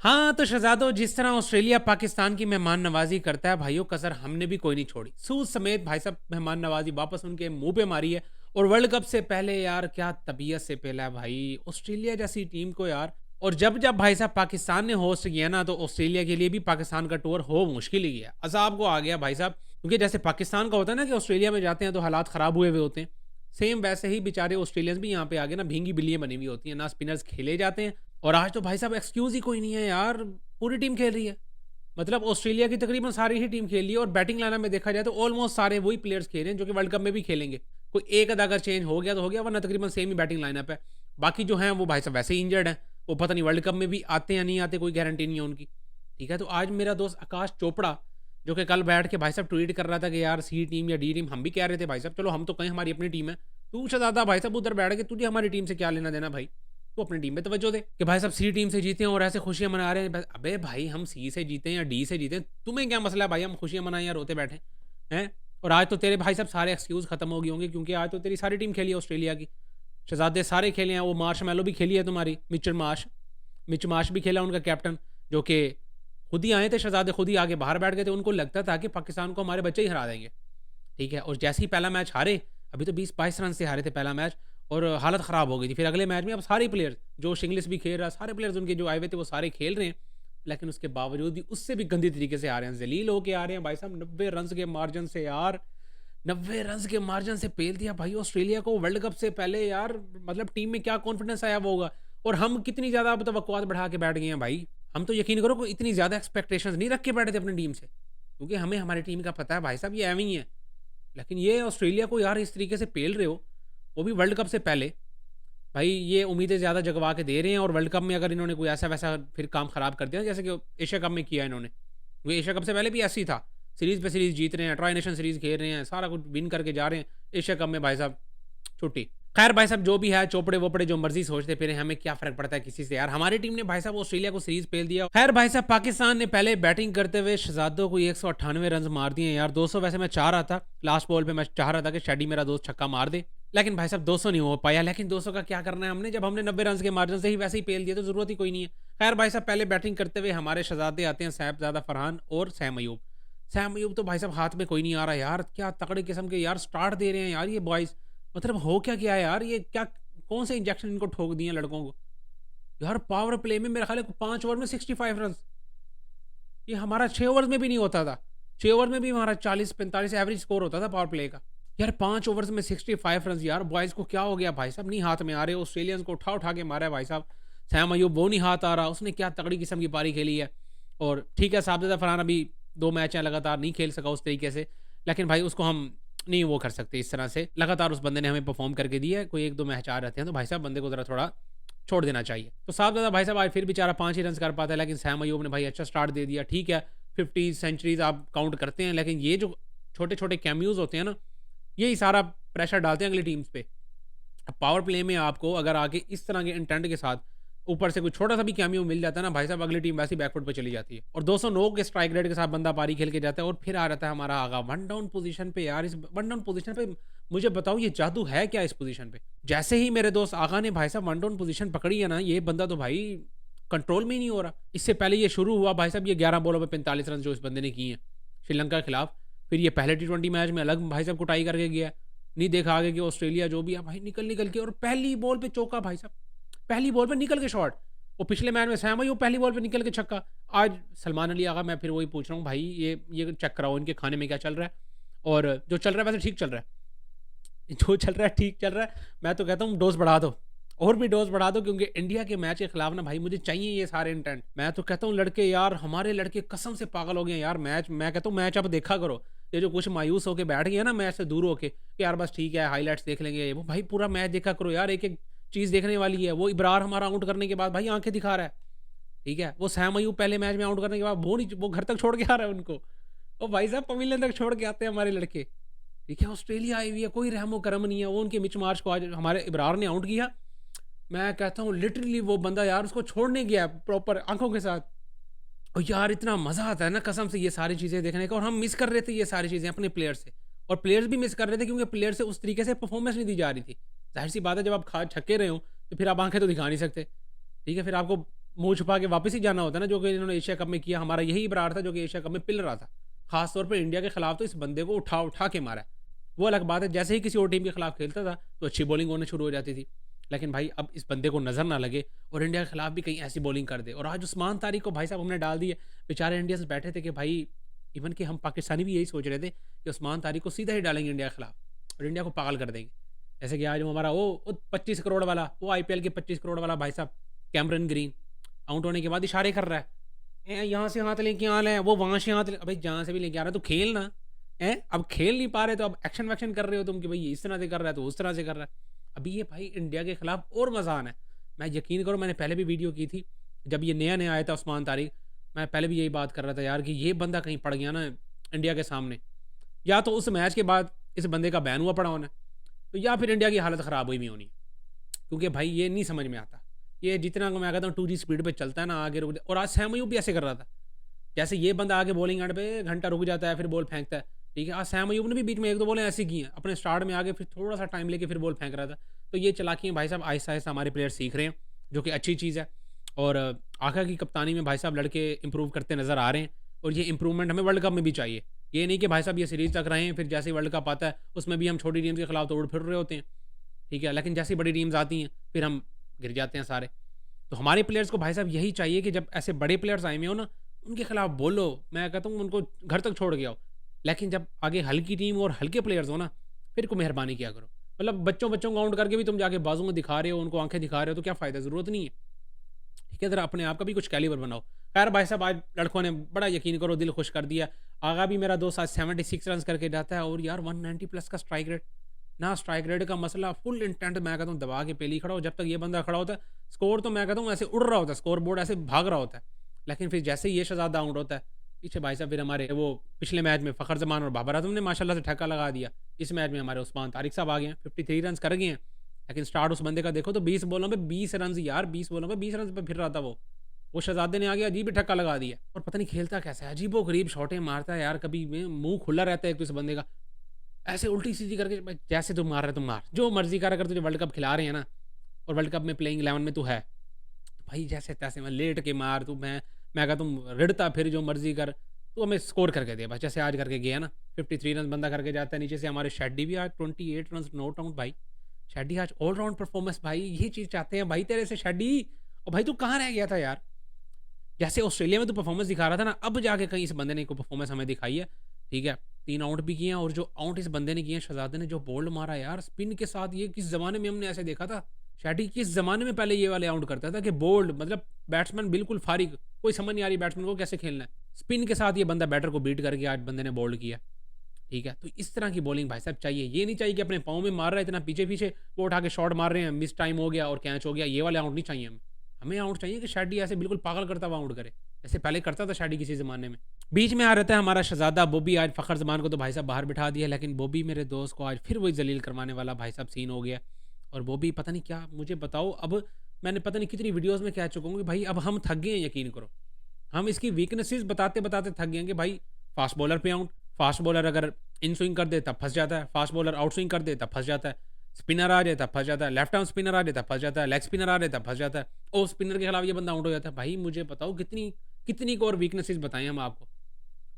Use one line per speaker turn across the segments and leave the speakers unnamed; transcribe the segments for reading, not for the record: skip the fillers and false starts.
हाँ, तो शहज़ादों जिस तरह ऑस्ट्रेलिया पाकिस्तान की मेहमान नवाज़ी करता है भाइयों कसर हमने भी कोई नहीं छोड़ी। सूद समेत भाई साहब मेहमान नवाज़ी वापस उनके मुँह पे मारी है और वर्ल्ड कप से पहले यार क्या तबीयत से पेला है भाई, ऑस्ट्रेलिया जैसी टीम को यार। और जब भाई साहब पाकिस्तान ने होस्ट किया ना तो ऑस्ट्रेलिया के लिए भी पाकिस्तान का टूर हो मुश्किल ही गया। अज़ाब को आ गया भाई साहब क्योंकि जैसे पाकिस्तान का होता है ना कि ऑस्ट्रेलिया में जाते हैं तो हालात ख़राब हुए हुए होते हैं। सेम वैसे ही बेचारे ऑस्ट्रेलियंस भी यहाँ पे आगे ना भींगी बिल्लियाँ बनी हुई होती हैं, ना स्पिनर्स खेले जाते हैं और आज तो भाई साहब एक्सक्यूज़ ही कोई नहीं है यार, पूरी टीम खेल रही है। मतलब ऑस्ट्रेलिया की तकरीबन सारी ही टीम खेल रही है और बैटिंग लाइनअप में देखा जाए तो ऑलमोस्ट सारे वही प्लेयर्स खेल रहे हैं जो कि वर्ल्ड कप में भी खेलेंगे। कोई एक आधा अगर चेंज हो गया तो हो गया वरना तकरीबन सेम ही बैटिंग लाइनअप है। बाकी जो हैं वो भाई साहब वैसे ही इंजर्ड हैं, वो पता नहीं वर्ल्ड कप में भी आते या नहीं आते, कोई गारंटी नहीं है उनकी। ठीक है, तो आज मेरा दोस्त आकाश चोपड़ा जो कि कल बैठ के भाई साहब ट्वीट कर रहा था कि यार सी टीम या डी टीम, हम भी कह रहे थे भाई साहब चलो हम तो कहें हमारी अपनी टीम है। तू शहजादा भाई साहब उधर बैठ के तुझे हमारी टीम से क्या लेना देना भाई? तू अपनी टीम में तवज्जो दे कि भाई साहब सी टीम से जीते हैं और ऐसे खुशियाँ मना रहे हैं। अबे भाई हम सी से जीते हैं या डी से जीते हैं, तुम्हें क्या मसला है भाई हम खुशियाँ मनाएं या रोते बैठे हैं? और आज तो तेरे भाई साहब सारे एक्सक्यूज़ खत्म हो गए होंगे क्योंकि आज तो तेरी सारी टीम खेली है ऑस्ट्रेलिया की। शहजादे सारे खेले हैं, वो मार्श मैलो भी खेली है तुम्हारी, मिच मार्श भी खेला उनका कैप्टन, जो कि खुद ही आए थे शहजादे, खुद ही आगे बाहर बैठ गए थे। उनको लगता था कि पाकिस्तान को हमारे बच्चे ही हरा देंगे। ठीक है, और जैसे ही पहला मैच हारे, अभी तो 20-22 रन से हारे थे पहला मैच और हालत ख़राब हो गई थी। फिर अगले मैच में अब सारे प्लेयर्स, जोश इंग्लिश भी खेल रहा है, सारे प्लेयर्स उनके जो आए हुए थे वो सारे खेल रहे हैं। लेकिन उसके बावजूद भी उससे भी गंदी तरीके से आ रहे हैं, ज़लील होके आ रहे हैं भाई साहब 90 रन्स के मार्जिन से यार। 90 रन्स के मार्जिन से पेल दिया भाई ऑस्ट्रेलिया को वर्ल्ड कप से पहले यार। मतलब टीम में क्या कॉन्फिडेंस आया वो होगा। और हम कितनी ज़्यादा अब तवक्कुआत बढ़ा के बैठ गए हैं भाई। हम तो यकीन करो कोई इतनी ज़्यादा एक्सपेक्टेशंस नहीं रख के बैठे थे अपनी टीम से, क्योंकि हमें हमारी टीम का पता है भाई साहब ये एवं ही है। लेकिन ये ऑस्ट्रेलिया को यार इस तरीके से पेल रहे हो, वो भी वर्ल्ड कप से पहले, भाई ये उम्मीदें ज़्यादा जगवा के दे रहे हैं। और वर्ल्ड कप में अगर इन्होंने कोई ऐसा-वैसा फिर काम ख़राब कर दिया जैसे कि एशिया कप में किया इन्होंने। वो एशिया कप से पहले भी ऐसे ही था, सीरीज़ पे सीरीज़ जीत रहे हैं, ट्राई नेशन सीरीज़ खेल रहे हैं, सारा कुछ विन करके जा रहे हैं। एशिया कप में भाई साहब छुट्टी। खैर भाई साहब जो भी है, चोपड़े-वोपड़े जो मर्ज़ी सोचते फिरें, हमें क्या फ़र्क पड़ता है किसी से यार। हमारी टीम ने भाई साहब ऑस्ट्रेलिया को सीरीज़ पेल दिया। खैर भाई साहब पाकिस्तान ने पहले बैटिंग करते हुए शहजादों को 198 रन्स मार दिए यार। 200 वैसे मैं चाह रहा था, लास्ट बॉल पे मैं चाह रहा था कि शैडी मेरा दोस्त छक्का मार दे। लेकिन भाई साहब 200 नहीं हो पाया। लेकिन 200 का क्या करना है हमने, जब हमने 90 रन्स के मार्जिन से ही वैसे ही पेल दिया तो ज़रूरत ही कोई नहीं है। खैर भाई साहब पहले बैटिंग करते हुए हमारे शहजादे आते हैं साहिबजादा फरहान और सैम अयूब। सैम अयूब तो भाई साहब हाथ में कोई नहीं आ रहा यार, क्या तगड़े किस्म के यार स्टार्ट दे रहे हैं यार ये बॉयज़। मतलब हो क्या गया है यार, ये क्या कौन से इंजेक्शन इनको ठोक दिए हैं लड़कों को? यार पावर प्ले में मेरा ख़्याल है 5 ओवर में 65 रन्स। ये हमारा 6 ओवर्स में भी नहीं होता था। 6 ओवर में भी हमारा 40-45 एवरेज स्कोर होता था पावर प्ले का। यार 5 ओवर्स में 65 रन्स यार, बॉयज़ को क्या हो गया भाई साहब, नहीं हाथ में आ रहे। ऑस्ट्रेलियंस को उठा-उठा के मारा है भाई साहब। सैम अयूब वो नहीं हाथ आ रहा, उसने क्या तगड़ी किस्म की पारी खेली है। और ठीक है साहबजादा फरहान अभी 2 मैच हैं लगातार नहीं खेल सका उस तरीके से। लेकिन भाई उसको हम नहीं वो कर सकते इस तरह से। लगातार उस बंदे ने हमें परफ़ॉर्म करके दिया है। कोई 1-2 मैच आ रहते हैं तो भाई साहब बंदे को ज़रा थोड़ा छोड़ देना चाहिए। तो साहबजादा भाई साहब आज फिर बेचारा 5 ही रन्स कर पाता है, लेकिन सैम अयूब ने भाई अच्छा स्टार्ट दे दिया। ठीक है 50 सेंचुरीज़ आप काउंट करते हैं, लेकिन ये जो छोटे-छोटे कैमियोज़ होते हैं ना, यही सारा प्रेशर डालते हैं अगली टीम्स पे। अब पावर प्ले में आपको अगर आगे इस तरह के इंटेंट के साथ ऊपर से कोई छोटा-सा भी कैमियो मिल जाता है ना भाई साहब, अगली टीम वैसे ही बैकफुट पे चली जाती है। और 209 के स्ट्राइक रेट के साथ बंदा पारी खेल के जाता है और फिर आ जाता है हमारा आगा वन डाउन पोज़ीशन पे। यार इस वन डाउन पोज़ीशन पे मुझे बताओ ये जादू है क्या इस पोज़ीशन पे? जैसे ही मेरे दोस्त आगा ने भाई साहब वन डाउन पोज़ीशन पकड़ी है ना, ये बंदा तो भाई कंट्रोल में ही नहीं हो रहा। इससे पहले ये शुरू हुआ भाई साहब, ये 11 बॉलों में 45 रन जो इस बंदे ने किए हैं श्रीलंका के खिलाफ। फिर ये पहले टी20 मैच में अलग भाई साहब कुटाई करके गया। नहीं देखा आगे कि ऑस्ट्रेलिया जो भी है भाई निकल के और पहली बॉल पे चौका भाई साहब, पहली बॉल पे निकल के शॉट। वो पिछले मैच में सैम अयूब पहली बॉल पे निकल के छक्का। आज सलमान अली आगा, मैं फिर वही पूछ रहा हूँ भाई ये चेक कराओ इनके खाने में क्या चल रहा है। और जो चल रहा है वैसे ठीक चल रहा है, जो चल रहा है ठीक चल रहा है। मैं तो कहता हूँ डोज बढ़ा दो, और भी डोज बढ़ा दो, क्योंकि इंडिया के मैच के खिलाफ ना भाई मुझे चाहिए ये सारे इंटेंट। मैं तो कहता हूँ लड़के यार, हमारे लड़के कसम से पागल हो गए हैं यार। मैच मैं कहता हूँ मैच अब देखा करो। ये जो कुछ मायूस होके बैठ गए ना मैच से दूर होके कि यार बस ठीक है हाईलाइट्स देख लेंगे, वो भाई पूरा मैच देखा करो यार। एक एक चीज़ देखने वाली है। वो इब्रार हमारा आउट करने के बाद भाई आंखें दिखा रहा है। ठीक है, वो सैम अयूब पहले मैच में आउट करने के बाद वो घर तक छोड़ के आ रहा है उनको। ओ भाई साहब पवेलियन तक छोड़ के आते हैं हमारे लड़के। ठीक है, ऑस्ट्रेलिया आई हुई है, कोई रहमो करम नहीं है। वो उनके मिच मार्च को आज हमारे इब्रार ने आउट किया। मैं कहता हूँ लिटरली वो बंदा यार उसको छोड़ने गया प्रॉपर आंखों के साथ। और यार इतना मज़ा आता है ना कसम से ये सारी चीज़ें देखने का। और हम मिस कर रहे थे ये सारी चीज़ें अपने प्लेयर से, और प्लेयर्स भी मिस कर रहे थे क्योंकि प्लेयर से उस तरीके से परफॉर्मेंस नहीं दी जा रही थी। जाहिर सी बात है जब आप खा छक्के रहे हो तो फिर आप आंखें तो दिखा नहीं सकते। ठीक है, फिर आपको मुँह छुपा के वापस ही जाना होता है ना, जो कि इन्होंने एशिया कप में किया। हमारा यही इब्रार था जो कि एशिया कप में पिल रहा था। ख़ास तौर पे इंडिया के खिलाफ तो इस बंदे को उठा के मारा है। वो अलग बात है, जैसे ही किसी और टीम के खिलाफ खेलता था तो अच्छी बॉलिंग होने शुरू हो जाती थी। लेकिन भाई अब इस बंदे को नज़र ना लगे और इंडिया के खिलाफ भी कहीं ऐसी बॉलिंग कर दे। और आज उस्मान तारिक को भाई साहब हमने डाल दिए। बेचारे इंडियंस बैठे थे कि भाई, इवन कि हम पाकिस्तानी भी यही सोच रहे थे कि उस्मान तारिक को सीधा ही डालेंगे इंडिया के खिलाफ और इंडिया को पागल कर देंगे। जैसे कि आज वो हमारा वो 25 करोड़ वाला, वो आईपीएल के 25 करोड़ वाला भाई साहब कैमरन ग्रीन आउट होने के बाद इशारे कर रहा है, यहाँ से हाथ लेके आ रहे हैं, वो वहाँ से हाथ भाई जहाँ से भी लेके आ रहा है तो खेल ना है। अब खेल नहीं पा रहे तो अब एक्शन वैक्शन कर रहे हो तुम कि भाई ये इस तरह से कर रहा है तो उस तरह से कर रहा है। अभी ये भाई इंडिया के खिलाफ और मजा आना है। मैं यकीन करो, मैंने पहले भी वीडियो की थी जब ये नया नया आया था उस्मान तारिक। मैं पहले भी यही बात कर रहा था यार कि ये बंदा कहीं पड़ गया ना इंडिया के सामने, या तो उस मैच के बाद इस बंदे का बैन हुआ पड़ा होना, तो या फिर इंडिया की हालत ख़राब हुई भी होनी। क्योंकि भाई ये नहीं समझ में आता, ये जितना मैं कहता हूँ 2G स्पीड पे चलता है ना, आगे रुक और आज सैम अयूब भी ऐसे कर रहा था। जैसे ये बंदा आगे बॉलिंग एंड पे घंटा रुक जाता है फिर बॉल फेंकता है, ठीक है। आज सैम अयूब ने भी बीच में 1-2 बॉलें ऐसी की हैं, अपने स्टार्ट में आगे फिर थोड़ा सा टाइम लेके फिर बॉल फेंक रहा था। तो ये चालाकियाँ भाई साहब आहिस्ता आहिस्ता हमारे प्लेयर सीख रहे हैं, जो कि अच्छी चीज़ है। और आका की कप्तानी में भाई साहब लड़के इंप्रूव करते नज़र आ रहे हैं और ये इंप्रूवमेंट हमें वर्ल्ड कप में भी चाहिए। ये नहीं कि भाई साहब ये सीरीज़ तक रहे हैं फिर जैसे ही वर्ल्ड कप आता है उसमें भी हम छोटी टीम्स के खिलाफ तो उड़ फिर रहे होते हैं, ठीक है। लेकिन जैसी बड़ी टीम्स आती हैं फिर हम गिर जाते हैं सारे। तो हमारे प्लेयर्स को भाई साहब यही चाहिए कि जब ऐसे बड़े प्लेयर्स आए हुए हो ना, उनके खिलाफ बोलो, मैं कहता हूँ उनको घर तक छोड़ के आओ। लेकिन जब आगे हल्की टीम और हल्के प्लेयर्स हो ना, फिर को मेहरबानी किया करो। मतलब बच्चों बच्चों को आउट करके भी तुम जाके बाजू में दिखा रहे हो, उनको आंखें दिखा रहे हो, तो क्या फ़ायदा, ज़रूरत नहीं है, ठीक है। ज़रा अपने आप का भी कुछ कैलिबर बनाओ। खैर भाई साहब आज लड़कों ने बड़ा यकीन करो दिल खुश कर दिया। आगा भी मेरा दोस्त आज 76 रन करके जाता है और यार 190 प्लस का स्ट्राइक रेट। ना स्ट्राइक रेट का मसला, फुल इंटेंट मैं कहता हूँ दबा के पहले ही खड़ा हो। जब तक ये बंदा खड़ा होता है स्कोर तो मैं कहता हूँ ऐसे उड़ रहा होता है, स्कोर बोर्ड ऐसे भाग रहा होता है। लेकिन फिर जैसे ही ये शहजादा आउट होता है, पीछे भाई साहब फिर हमारे वो पिछले मैच में फ़खर जमान और बाबर आजम ने माशाल्लाह से ठक्का लगा दिया। इस मैच में हमारे उस्मान तारिक साहब आ गए हैं, 53 रन कर गए हैं। लेकिन स्टार्ट उस बंदे का देखो तो 20 बॉलों पे 20 रन यार, 20 बॉलों पे 20 रन पे फिर रहा था वो शहजादे ने आगे अजीब ही ठक्का लगा दिया। और पता नहीं खेलता कैसा है, अजीबो गरीब शॉटें मारता है यार। कभी मुंह खुला रहता है एक तो इस बंदे का, ऐसे उल्टी सीधी करके भाई जैसे तुम मार रहे तुम मार, जो मर्जी कर, अगर तुझे वर्ल्ड कप खिला रहे हैं ना और वर्ल्ड कप में प्लेइंग 11 में तू है तो भाई जैसे तैसे मैं लेट के मार, तू मैं कहा तुम रिड़ता फिर जो मर्जी कर, तो हमें स्कोर करके दे बस। जैसे आज करके गया ना, 53 रन बंदा करके जाता है। नीचे से हमारे शेड्डी भी आज 28 रन नॉट आउट भाई। शेड्डी आज ऑलराउंड परफॉर्मेंस भाई, यही चीज़ चाहते हैं भाई तेरे से शेड्डी। और भाई तू कहाँ रह गया था यार, जैसे ऑस्ट्रेलिया में तो परफॉर्मेंस दिखा रहा था ना, अब जाके कहीं इस बंदे ने कोई परफॉर्मेंस हमें दिखाई है, ठीक है। 3 आउट भी किए हैं और जो आउट इस बंदे ने किए हैं, शहजादे ने जो बोल्ड मारा यार स्पिन के साथ, ये किस ज़माने में हमने ऐसे देखा था। शेड्डी किस ज़माने में पहले ये वाले आउट करता था कि बोल्ड, मतलब बैट्समैन बिल्कुल फारिग, कोई समझ नहीं आ रही बैट्समैन को कैसे खेलना है। स्पिन के साथ ये बंदा बैटर को बीट करके आज बंदे ने बोल्ड किया, ठीक है। तो इस तरह की बॉलिंग भाई साहब चाहिए। ये नहीं चाहिए कि अपने पाँव में मार रहा है इतना पीछे पीछे, वो उठा के शॉट मार रहे हैं, मिस टाइम हो गया और कैच हो गया, ये वाले आउट नहीं चाहिए हमें। हमें आउट चाहिए कि शेड्डी ऐसे बिल्कुल पागल करता हुआ आउट करे, जैसे पहले करता था शेड्डी किसी ज़माने में। बीच में आ रहता है हमारा शहजादा बॉबी। आज फ़खर जमान को तो भाई साहब बाहर बिठा दिया, लेकिन बॉबी मेरे दोस्त को आज फिर वही जलील करवाने वाला भाई साहब सीन हो गया। और बॉबी पता नहीं क्या, मुझे बताओ, अब मैंने पता नहीं कितनी वीडियोज़ में कह चुका हूँ कि भाई अब हम थक गए हैं, यकीन करो। हम इसकी वीकनेसेस बताते बताते थक गए हैं कि भाई फास्ट बॉलर पे आउट, फास्ट बॉलर अगर इन स्विंग कर दे तब फंस जाता है, फास्ट बॉलर आउट स्विंग कर दे तब फंस जाता है, स्पिनर आ जाए तब फंस जाता है, लेफ्ट आर्म स्पिनर आ जाए तब फंस जाता है, लेग स्पिनर आ जाए तब फंस जाता है, और स्पिनर के खिलाफ ये बंदा आउट हो जाता है। भाई मुझे बताओ कितनी कितनी को और वीकनेसेस बताएं हम आपको।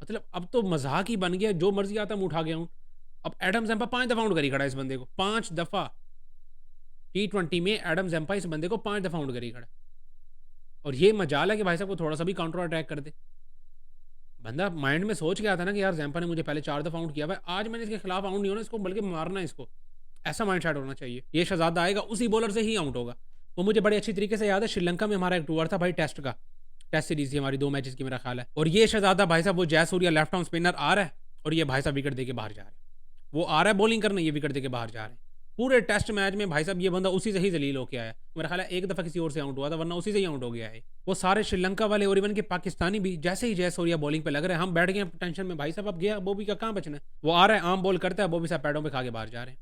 मतलब अब तो मजाक ही बन गया, जो मर्जी आता हम उठा गया हूँ। अब एडम जैम्पा 5 दफ़ा आउट करी खड़ा इस बंदे को, 5 दफ़ा T20 में एडम जैम्पा इस बंदे को 5 दफ़ा आउट करी खड़ा। और ये मजाल है कि भाई साहब को थोड़ा सा भी काउंटर अटैक कर दे। बंदा माइंड में सोच के आता ना कि यार जैम्पा ने मुझे पहले 4 दफ़ा आउट किया हुआ है, आज मैंने इसके खिलाफ आउट नहीं होना, इसको बल्कि मारना है इसको, ऐसा माइंड सेट होना चाहिए। ये शहजादा आएगा उसी बॉलर से ही आउट होगा। वो मुझे बड़े अच्छी तरीके से याद है, श्रीलंका में हमारा एक टूर था भाई टेस्ट का, टेस्ट सीरीज थी हमारी 2 मैचेस की मेरा ख्याल है। और ये शहजादा भाई साहब वो जयसूर्या लेफ्ट आर्म स्पिनर आ रहा है और ये भाई साहब विकेट दे के बाहर जा रहे हैं। वो आ रहा है बॉलिंग करने, ये विकेट दे के बाहर जा रहे हैं। पूरे टेस्ट मैच में भाई साहब ये बंदा उसी से ही जलील होके आया। मेरा ख्याल है एक दफ़ा किसी और से आउट हुआ था, वरना उसी से ही आउट हो गया है। वो सारे श्रीलंका वाले और इवन के पाकिस्तानी भी जैसे ही जयसूर्या बॉलिंग पे लग रहे हैं, हम बैठ गए टेंशन में, भाई साहब अब गया बॉबी का कहाँ बचना है। वो आ रहा है आम बॉल करता है, बॉबी साहब पैडों पर खा के बाहर जा रहे हैं,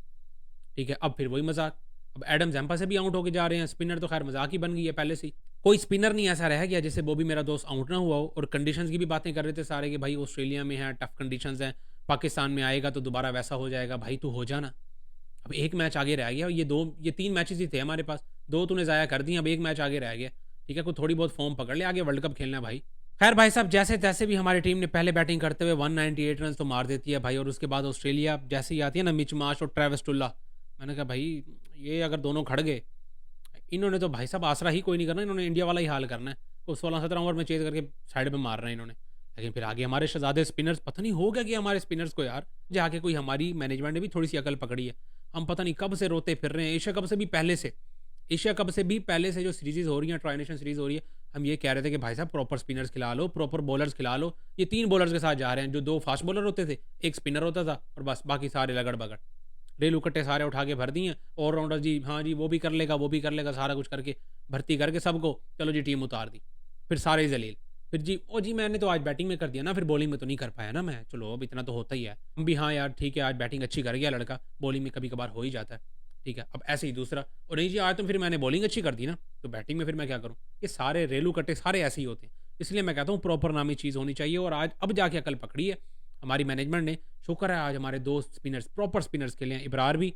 ठीक है। अब फिर वही मजाक, अब एडम जैम्पा से भी आउट होके जा रहे हैं। स्पिनर तो खैर मजाक ही बन गई है पहले से ही। कोई स्पिनर नहीं ऐसा रह गया जिससे बॉबी मेरा दोस्त आउट ना हुआ हो। और कंडीशंस की भी बातें कर रहे थे सारे कि भाई ऑस्ट्रेलिया में है, टफ कंडीशंस हैं, पाकिस्तान में आएगा तो दोबारा वैसा हो जाएगा। भाई तू हो जाना, अब एक मैच आगे रह गया। ये 3 मैचेस ही थे हमारे पास, 2 तूने ज़ाया कर दिए, अब एक मैच आगे रह गया, ठीक है, कोई थोड़ी बहुत फॉर्म पकड़ ले, आगे वर्ल्ड कप खेलना है भाई। खैर भाई साहब, जैसे तैसे भी हमारी टीम ने पहले बैटिंग करते हुए 198 रन तो मार देती है भाई, और उसके बाद ऑस्ट्रेलिया जैसे ही आती है ना, मिच मार्श और ट्रेविस टुल्ला, मैंने कहा भाई ये अगर दोनों खड़ गए, इन्होंने तो भाई साहब आसरा ही कोई नहीं करना, इन्होंने इंडिया वाला ही हाल करना है। वो 16-17 ओवर में चेज करके साइड में मार रहे हैं इन्होंने। लेकिन फिर आगे हमारे शहजादे स्पिनर्स, पता नहीं हो गया कि हमारे स्पिनर्स को यार, जाके कोई हमारी मैनेजमेंट ने भी थोड़ी सी अकल पकड़ी है। हम पता नहीं कब से रोते फिर रहे हैं, एशिया कप से भी पहले से, एशिया कप से भी पहले से जो सीरीज़ हो रही हैं, ट्राई नेशन सीरीज़ हो रही है, हम ये कह रहे थे कि भाई साहब प्रॉपर स्पिनर्स खिला लो, प्रॉपर बॉलर्स खिला लो। ये 3 बॉलर्स के साथ जा रहे हैं, जो 2 फास्ट बॉलर होते थे, 1 स्पिनर होता था और बस बाकी सारे लगड़-बगड़। रेलू कट्टे सारे उठा के भर दिए, ऑलराउंडर जी, हाँ जी, वो भी कर लेगा, वो भी कर लेगा, सारा कुछ करके भर्ती करके सबको, चलो जी टीम उतार दी। फिर सारे जलील। फिर जी, ओ जी मैंने तो आज बैटिंग में कर दिया ना, फिर बॉलिंग में तो नहीं कर पाया ना मैं, चलो अब इतना तो होता ही है। हम भी हाँ यार ठीक है, आज बैटिंग अच्छी कर गया लड़का, बॉलिंग में कभी-कभार हो ही जाता है। ठीक है, अब ऐसे ही दूसरा, और नहीं जी आज तो फिर मैंने बॉलिंग अच्छी कर दी ना, तो बैटिंग में फिर मैं क्या करूँ? ये सारे रेलू कट्टे सारे ऐसे ही होते हैं। इसलिए मैं कहता हूँ प्रॉपर नामी चीज़ होनी चाहिए, और आज अब जाके अकल पकड़ी है हमारी मैनेजमेंट ने। शुक्र है आज हमारे 2 स्पिनर्स, प्रॉपर स्पिनर्स खेले हैं, इब्रार भी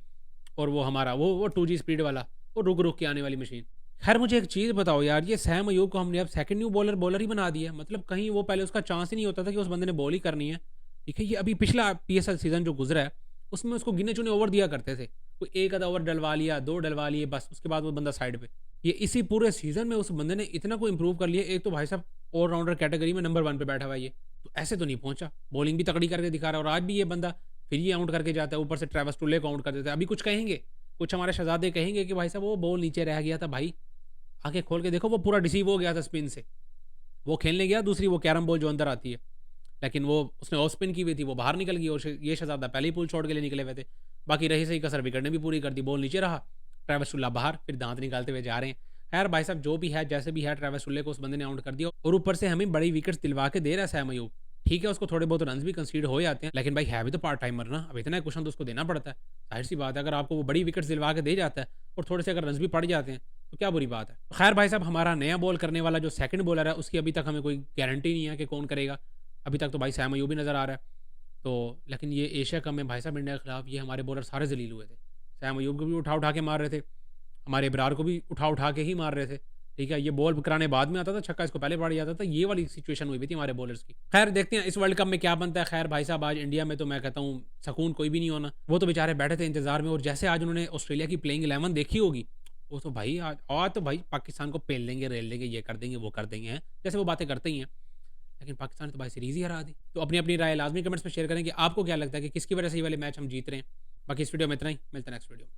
और वो हमारा वो 2G स्पीड वाला, वो रुक-रुक के आने वाली मशीन। खैर मुझे एक चीज़ बताओ यार, ये सैम अयूब को हमने अब सेकंड न्यू बॉलर ही बना दिया है। मतलब कहीं वो पहले उसका चांस ही नहीं होता था कि उस बंदे ने बॉल ही करनी है। ठीक है, ये अभी पिछला पीएसएल सीज़न जो गुज़रा है, उसमें उसको गिने-चुने ओवर दिया करते थे। कोई 1 आधा ओवर डलवा लिया, 2 डलवा लिए बस, उसके बाद वो बंदा साइड पे। ये इसी पूरे सीज़न में उस बंदे ने इतना को इम्प्रूव कर लिया। एक तो भाई साहब ऑल-राउंडर कैटेगरी में नंबर 1 पे बैठा हुआ है ये। तो ऐसे तो नहीं पहुँचा। बॉलिंग भी तगड़ी करके दिखा रहा है, और आज भी ये बंदा फिर ये आउट करके जाता है, ऊपर से ट्रेविस टुल्ले को आउट कर देता है। अभी कुछ कहेंगे, कुछ हमारे शहजादे कहेंगे कि भाई साहब वो बॉल नीचे रह गया था भाई। आँखें खोल के देखो, वो पूरा डिसीव हो गया था स्पिन से। वो खेलने गया, दूसरी वो कैरम बॉल जो अंदर आती है, लेकिन वो उसने ऑफ स्पिन की हुई थी, वो बाहर निकल गई, और ये शहजादा पहले ही पुल शॉट के लिए निकले हुए थे। बाकी रही सही कसर विकेट ने भी पूरी कर दी, बॉल नीचे रहा, ट्रेविस टुल्ला बाहर, फिर दांत निकालते हुए जा रहे हैं। खैर भाई साहब जो भी है, जैसे भी है, ट्रेविस टुल्ले को उस बंदे ने आउट कर दिया, और ऊपर से हमें बड़ी विकेट्स दिलवा के दे रहा है सैम अयूब। ठीक है, उसको थोड़े बहुत रन्स भी कंसीड हो जाते हैं, लेकिन भाई है भी तो पार्ट टाइमर ना, अब इतना क्वेश्चन तो उसको देना पड़ता है। जाहिर सी बात है, अगर आपको वो बड़ी विकेट्स दिलवा के दे जाता है और थोड़े से अगर रन्स भी पड़ जाते हैं, तो क्या बुरी बात है। खैर भाई साहब, हमारा नया बॉल करने वाला जो सेकंड बॉलर है, उसकी अभी तक हमें कोई गारंटी नहीं है कि कौन करेगा। अभी तक तो भाई सैम अयूब ही नज़र आ रहा है। तो लेकिन ये एशिया कप में भाई साहब इंडिया के खिलाफ ये हमारे बॉलर सारे जलील हुए थे। सैम अयूब को भी उठा-उठा के मार रहे थे, हमारे इब्रार को भी उठा-उठा के ही मार रहे थे। ठीक है, ये बॉल कराने बाद में आता था, छक्का इसको पहले पड़ जाता था, ये वाली सिचुएशन हुई भी थी हमारे बॉलर्स की। खैर देखते हैं इस वर्ल्ड कप में क्या बनता है। खैर भाई साहब, आज इंडिया में तो मैं कहता हूँ सुकून कोई भी नहीं होना। वो तो बेचारे बैठे थे इंतज़ार में, और जैसे आज उन्होंने ऑस्ट्रेलिया की प्लेइंग 11 देखी होगी, वो तो भाई आज तो भाई पाकिस्तान को पेल देंगे, रेल देंगे, ये कर देंगे, वो कर देंगे, हैं जैसे वो बातें करते ही हैं। लेकिन पाकिस्तान ने तो भाई सीरीज़ ही हरा दी। तो अपनी-अपनी राय लाज़मी कमेंट्स में शेयर करें कि आपको क्या लगता है कि किसकी वजह से ये वाले मैच हम जीत रहे हैं। बाकी इस वीडियो में इतना ही, मिलते हैं नेक्स्ट वीडियो में।